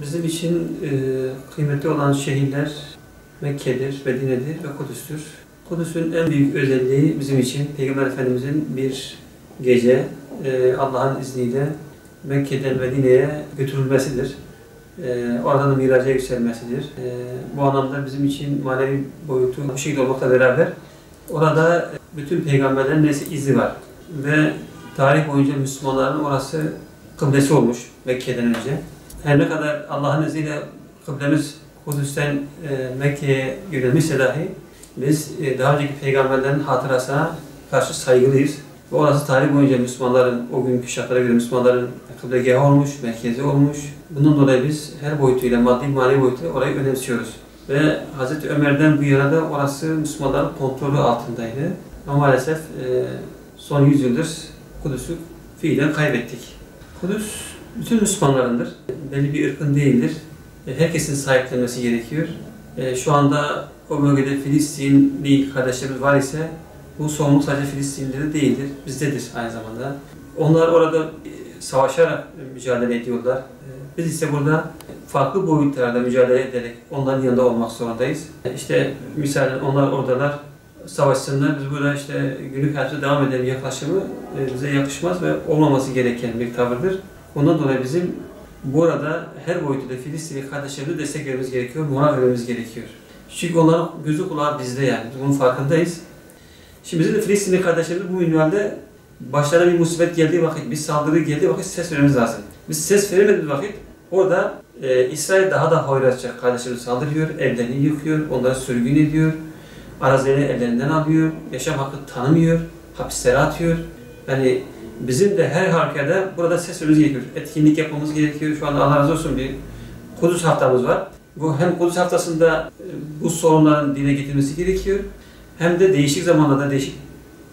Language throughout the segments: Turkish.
Bizim için kıymetli olan şehirler Mekke'dir, Medine'dir ve Kudüs'tür. Kudüs'ün en büyük özelliği bizim için Peygamber Efendimiz'in bir gece Allah'ın izniyle Mekke'den Medine'ye götürülmesidir. Oradan da miraca yükselmesidir. Bu anlamda bizim için manevi boyutu bu şekilde olmakla beraber orada bütün peygamberlerin izi var. Ve tarih boyunca Müslümanların orası kıblesi olmuş Mekke'den önce. Her ne kadar Allah'ın izniyle kıblemiz Kudüs'ten Mekke'ye yönelmişse dahi biz daha önceki peygamberlerin hatırasına karşı saygılıyız. Ve orası tarih boyunca Müslümanların, o günkü şartlara göre Müslümanların kıblegahı olmuş, merkezi olmuş. Bundan dolayı biz her boyutuyla, maddi manevi boyutuyla orayı önemsiyoruz. Ve Hz. Ömer'den bu yana da orası Müslümanların kontrolü altındaydı. Ama maalesef son 100 yıldır Kudüs'ü fiilen kaybettik. Kudüs bütün Müslümanlarındır. Belli bir ırkın değildir. Herkesin sahiplenmesi gerekiyor. Şu anda o bölgede Filistinli kardeşlerimiz var ise bu sorumluluk sadece Filistinlileri değildir, bizdedir aynı zamanda. Onlar orada savaşarak mücadele ediyorlar. Biz ise burada farklı boyutlarda mücadele ederek onların yanında olmak zorundayız. İşte misal onlar oradalar, savaşsınlar, biz burada işte günlük hayatı devam edelim yaklaşımı bize yakışmaz ve olmaması gereken bir tavırdır. Ondan dolayı bizim burada her boyutta Filistinli kardeşlerimize destek vermemiz gerekiyor, moral vermemiz gerekiyor. Çünkü onların gözü kulağı bizde yani, biz bunun farkındayız. Şimdi bizim de Filistinli kardeşlerimiz bu minvalde başlarına bir musibet geldiği vakit, bir saldırı geldiği vakit ses vermemiz lazım. Biz ses veremediğimiz vakit orada İsrail daha da hoyratça kardeşlerimizi saldırıyor, evlerini yıkıyor, onları sürgün ediyor, arazilerini ellerinden alıyor, yaşam hakkı tanımıyor, hapislere atıyor. Yani bizim de her halkada burada ses vermemiz gerekiyor. Etkinlik yapmamız gerekiyor. Şu anda Allah razı olsun bir Kudüs haftamız var. Bu hem Kudüs haftasında bu sorunların dile getirilmesi gerekiyor. Hem de değişik zamanlarda, değişik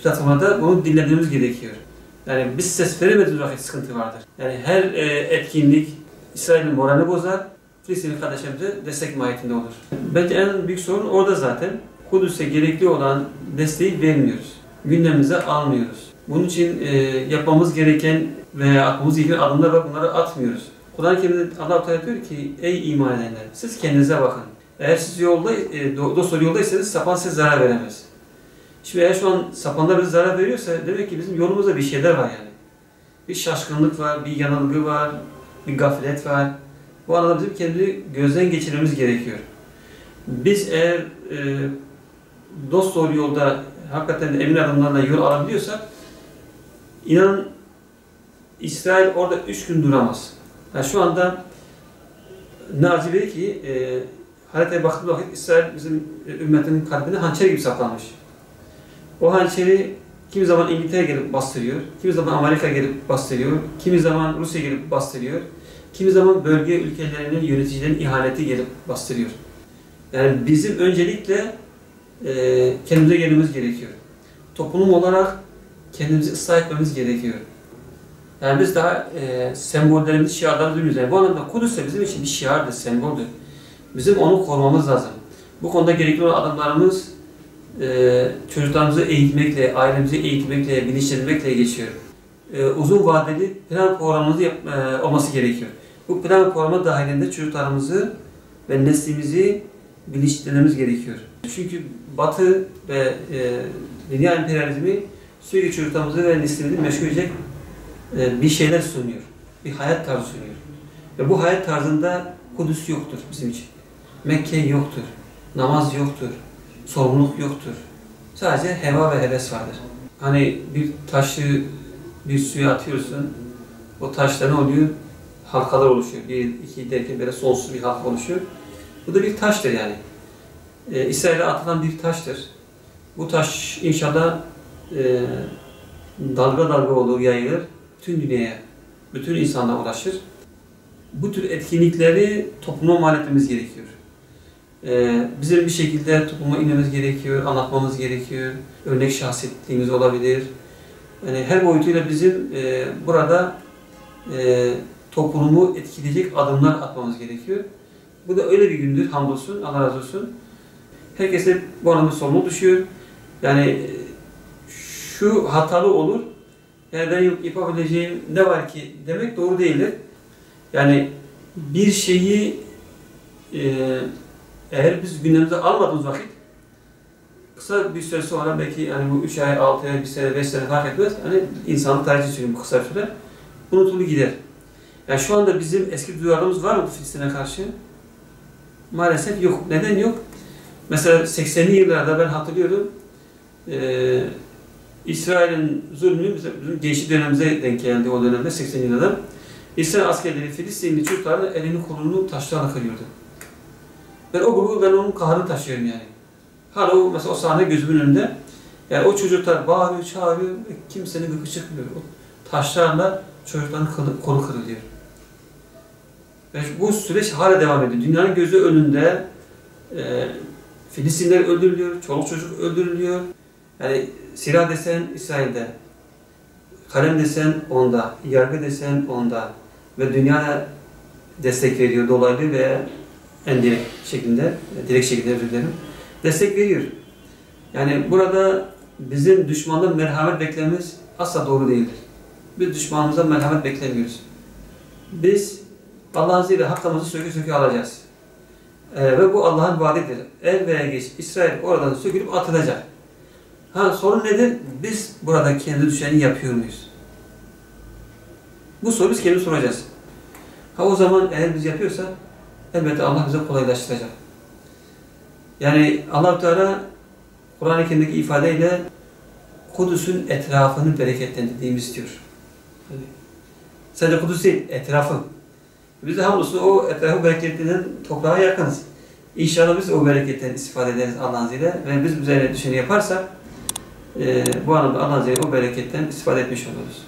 platformlarda bunu dinlememiz gerekiyor. Yani biz ses veremediğimiz vakit sıkıntı vardır. Yani her etkinlik İsrail'in moralini bozar, Filistinli kardeşlerimize destek mahiyetinde olur. Bence en büyük sorun orada zaten. Kudüs'e gerekli olan desteği vermiyoruz. Gündemimize almıyoruz. Bunun için yapmamız gereken veya atmamız gereken adımlar var, bunları atmıyoruz. Kur'an-ı Kerim'de Allah-u Teala diyor ki, ey iman edenler, siz kendinize bakın. Eğer siz dosdoğru yoldaysanız sapan size zarar veremez. Şimdi eğer şu an sapanlar bize zarar veriyorsa demek ki bizim yolumuzda bir şeyler var yani. Bir şaşkınlık var, bir yanılgı var, bir gaflet var. Bu anlamda bizim kendimizi gözden geçirmemiz gerekiyor. Biz eğer dosdoğru yolda hakikaten emin adımlarla yol alabiliyorsak inanın İsrail orada 3 gün duramaz. Yani şu anda ne acı ki haritaya baktığı vakit İsrail bizim ümmetinin kalbine hançer gibi saplanmış. O hançeri kimi zaman İngiltere gelip bastırıyor, kimi zaman Amerika gelip bastırıyor, kimi zaman Rusya gelip bastırıyor, kimi zaman bölge ülkelerinin yöneticilerin ihaneti gelip bastırıyor. Yani bizim öncelikle kendimize gelmemiz gerekiyor. Toplum olarak kendimizi ıslah etmemiz gerekiyor. Yani biz daha sembollerimizi, şiarlarımızı bilmiyoruz. Yani bu anlamda Kudüs de bizim için bir şiardır, semboldür. Bizim onu korumamız lazım. Bu konuda gerekli olan adımlarımız çocuklarımızı eğitmekle, ailemizi eğitmekle, bilinçlendirmekle geçiyor. Uzun vadeli plan programımız olması gerekiyor. Bu plan programı dahilinde çocuklarımızı ve neslimizi bilinçlendirmemiz gerekiyor. Çünkü Batı ve dünya emperyalizmi sürekli çocuklarımızı ve neslimizi meşgul edecek bir şeyler sunuyor. Bir hayat tarzı sunuyor. Ve bu hayat tarzında Kudüs yoktur bizim için. Mekke yoktur. Namaz yoktur. Sorumluluk yoktur. Sadece heva ve heves vardır. Hani bir taşı bir suya atıyorsun, o taşta ne oluyor? Halkalar oluşuyor. 1, 2 derken böyle sonsuz bir halka oluşuyor. Bu da bir taştır yani. İsrail'e atılan bir taştır. Bu taş inşallah dalga dalga olur, yayılır. Tüm dünyaya, bütün insanlara ulaşır. Bu tür etkinlikleri topluma mal etmemiz gerekiyor. Bizim bir şekilde topluma inmemiz gerekiyor, anlatmamız gerekiyor. Örnek şahsiyetliğimiz olabilir. Yani her boyutuyla bizim burada toplumu etkileyecek adımlar atmamız gerekiyor. Bu da öyle bir gündür, hamdolsun, Allah razı olsun. Herkese bu anlamda sorumluluk düşüyor. Yani şu hatalı olur, yani ben yapabileceğim ne var ki demek doğru değildir. Yani Bir şeyi eğer biz gündemimize almadığımız vakit kısa bir süre sonra belki yani bu 3 ay, 6 ay, 1 sene, 5 sene fark etmez. Hani insanlık tarihi söyleyeyim bu kısa bir süre. Unutulur gider. Yani şu anda bizim eski duyarlılığımız var mı Filistin'e karşı? Maalesef yok. Neden yok? Mesela 80'li yıllarda ben hatırlıyorum İsrail'in zulmü bizim gençlik dönemimize denk geldi o dönemde 80'li yıllarda. İsrail askerleri Filistinli çocukların elini kolunu taşlarla kırıyordu. Ben onun kahrını taşıyorum yani. Hala o mesela o sahne gözümün önünde. Yani o çocuklar bağırıyor, çağırıyor, kimsenin gıkı çıkmıyor. O taşlarla çocukların kolu kırılıyor. Ve bu süreç hala devam ediyor. Dünyanın gözü önünde Filistinler öldürülüyor, çoluk çocuk öldürülüyor. Yani silah desen İsrail'de, kalem desen onda, yargı desen onda ve dünya destek veriyor dolaylı veya en direkt şekilde özür dilerim, destek veriyor. Yani burada bizim düşmandan merhamet beklememiz asla doğru değildir. Biz düşmanımızdan merhamet beklemiyoruz. Biz Allah'ın izniyle hakkımızı söke söke alacağız. Ve bu Allah'ın vaadidir. Er veya geç İsrail oradan sökülüp atılacak. Sorun nedir? Biz burada kendi düşeni yapıyor muyuz? Bu soruyu biz kendimiz soracağız. O zaman eğer biz yapıyorsak elbette Allah bize kolaylaştıracak. Yani Allah-u Teala Kur'an-ı Kerim'deki ifadeyle Kudüs'ün etrafını bereketlendirdiğimizi istiyor. Yani, sadece Kudüs değil, etrafı. Biz de hamdolsun o etrafı bereketlendiren toprağa yakınız. İnşallah biz o bereketten istifade ederiz Allah'ın izniyle ve biz üzerine düşeni yaparsak bu anlamda Allah'ın izniyle o bereketten istifade etmiş oluruz.